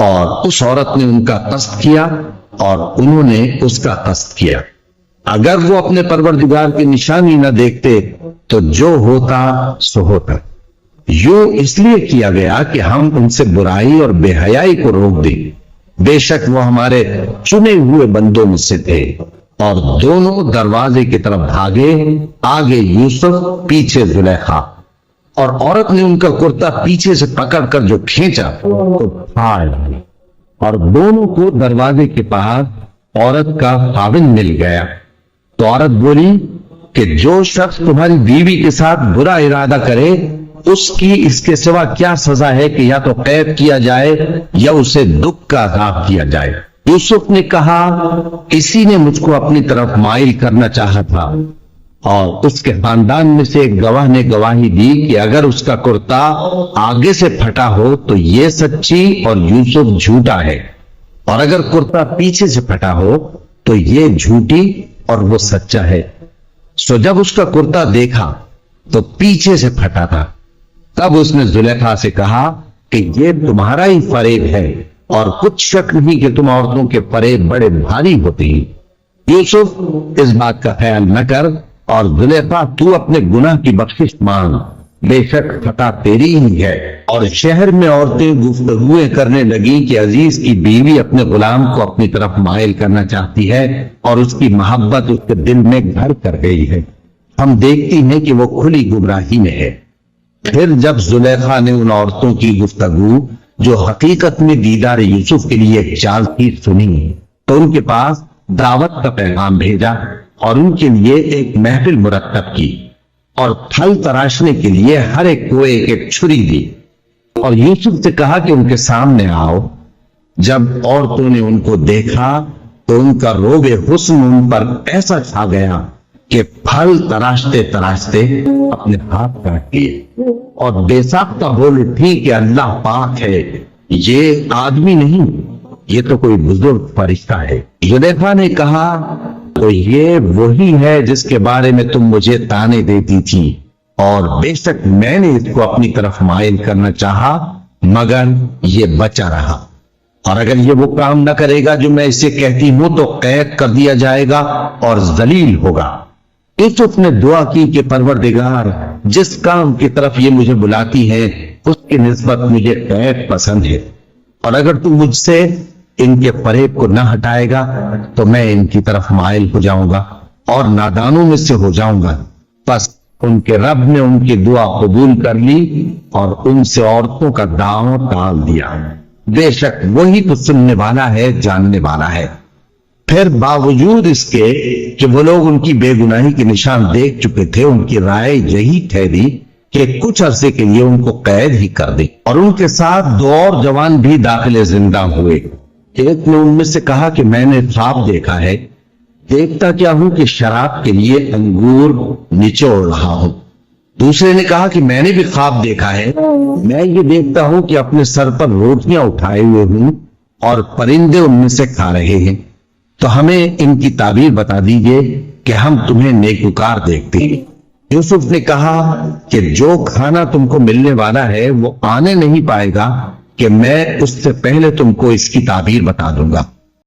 اور اس عورت نے ان کا قصد کیا اور انہوں نے اس کا قصد کیا۔ اگر وہ اپنے پروردگار کی نشانی نہ دیکھتے تو جو ہوتا سو ہوتا۔ یوں اس لیے کیا گیا کہ ہم ان سے برائی اور بے حیائی کو روک دیں۔ بے شک وہ ہمارے چنے ہوئے بندوں میں سے تھے۔ اور دونوں دروازے کی طرف بھاگے، آگے یوسف پیچھے زلیخا، اور عورت نے ان کا کرتا پیچھے سے پکڑ کر جو کھینچا تو پھاڑ ڈالا، اور دونوں کو دروازے کے پاس عورت کا خاوند مل گیا۔ تو عورت بولی کہ جو شخص تمہاری بیوی کے ساتھ برا ارادہ کرے اس کی اس کے سوا کیا سزا ہے کہ یا تو قید کیا جائے یا اسے دکھ کا عذاب کیا جائے۔ یوسف نے کہا کسی نے مجھ کو اپنی طرف مائل کرنا چاہا تھا، اور اس کے خاندان میں سے ایک گواہ نے گواہی دی کہ اگر اس کا کرتا آگے سے پھٹا ہو تو یہ سچی اور یوسف جھوٹا ہے، اور اگر کرتا پیچھے سے پھٹا ہو تو یہ جھوٹی اور وہ سچا ہے۔ سو جب اس کا کرتا دیکھا تو پیچھے سے پھٹا تھا، تب اس نے زلیخا سے کہا کہ یہ تمہارا ہی فریب ہے، اور کچھ شک نہیں کہ تم عورتوں کے فریب بڑے بھاری ہوتے ہیں۔ یوسف اس بات کا خیال نہ کر، اور زلیخا تو اپنے گناہ کی بخشش مانگ، بے شک خطا تیری ہی ہے۔ اور شہر میں عورتیں گفتگویں کرنے لگیں کہ عزیز کی بیوی اپنے غلام کو اپنی طرف مائل کرنا چاہتی ہے اور اس کی محبت اس کے دل میں گھر کر گئی ہے، ہم دیکھتی ہیں کہ وہ کھلی گمراہی میں ہے۔ پھر جب زلیخا نے ان عورتوں کی گفتگو جو حقیقت میں دیدار یوسف کے لیے ایک چال تھی سنی، تو ان کے پاس دعوت کا پیغام بھیجا اور ان کے لیے ایک محفل مرتب کی، اور پھل تراشنے کے لیے ہر ایک کو ایک ایک چھری دی، اور یوسف سے کہا کہ ان کے سامنے آؤ۔ جب عورتوں نے ان کو دیکھا تو ان کا روب حسن ان پر ایسا چھا گیا کہ پھل تراشتے تراشتے اپنے ہاتھ کاٹ لیے، اور بے ساختہ بول اٹھی کہ اللہ پاک ہے، یہ آدمی نہیں، یہ تو کوئی بزرگ فرشتہ ہے۔ زلیخا نے کہا تو یہ وہی ہے جس کے بارے میں تم مجھے تانے دیتی تھی، اور بے شک میں نے اس کو اپنی طرف مائل کرنا چاہا مگر یہ بچا رہا، اور اگر یہ وہ کام نہ کرے گا جو میں اسے کہتی ہوں تو قید کر دیا جائے گا اور ذلیل ہوگا۔ یوسف نے دعا کی کہ پروردگار جس کام کی طرف یہ مجھے بلاتی ہے اس کی نسبت مجھے قید پسند ہے، اور اگر تم مجھ سے ان کے فریب کو نہ ہٹائے گا تو میں ان کی طرف مائل ہو جاؤں گا اور نادانوں میں سے ہو جاؤں گا۔ پس ان کے رب نے ان کی دعا قبول کر لی اور ان سے عورتوں کا داؤں ٹال دیا، بے شک وہی تو سننے والا ہے، جاننے والا ہے۔ پھر باوجود اس کے کہ وہ لوگ ان کی بے گناہی کے نشان دیکھ چکے تھے، ان کی رائے یہی ٹھہری کہ کچھ عرصے کے لیے ان کو قید ہی کر دے، اور ان کے ساتھ دو اور جوان بھی داخل زندہ ہوئے۔ ایک نے ان میں سے کہا کہ میں نے خواب دیکھا ہے، دیکھتا کیا ہوں کہ شراب کے لیے انگور نچوڑ رہا ہوں۔ دوسرے نے کہا کہ میں نے بھی خواب دیکھا ہے، میں یہ دیکھتا ہوں کہ اپنے سر پر روٹیاں اٹھائے ہوئے ہوں اور پرندے ان میں سے کھا رہے ہیں، تو ہمیں ان کی تعبیر بتا دیجئے کہ ہم تمہیں نیکوکار دیکھتے ہیں۔ یوسف نے کہا کہ جو کھانا تم کو ملنے والا ہے وہ آنے نہیں پائے گا کہ میں اس سے پہلے تم کو اس کی تعبیر بتا دوں گا۔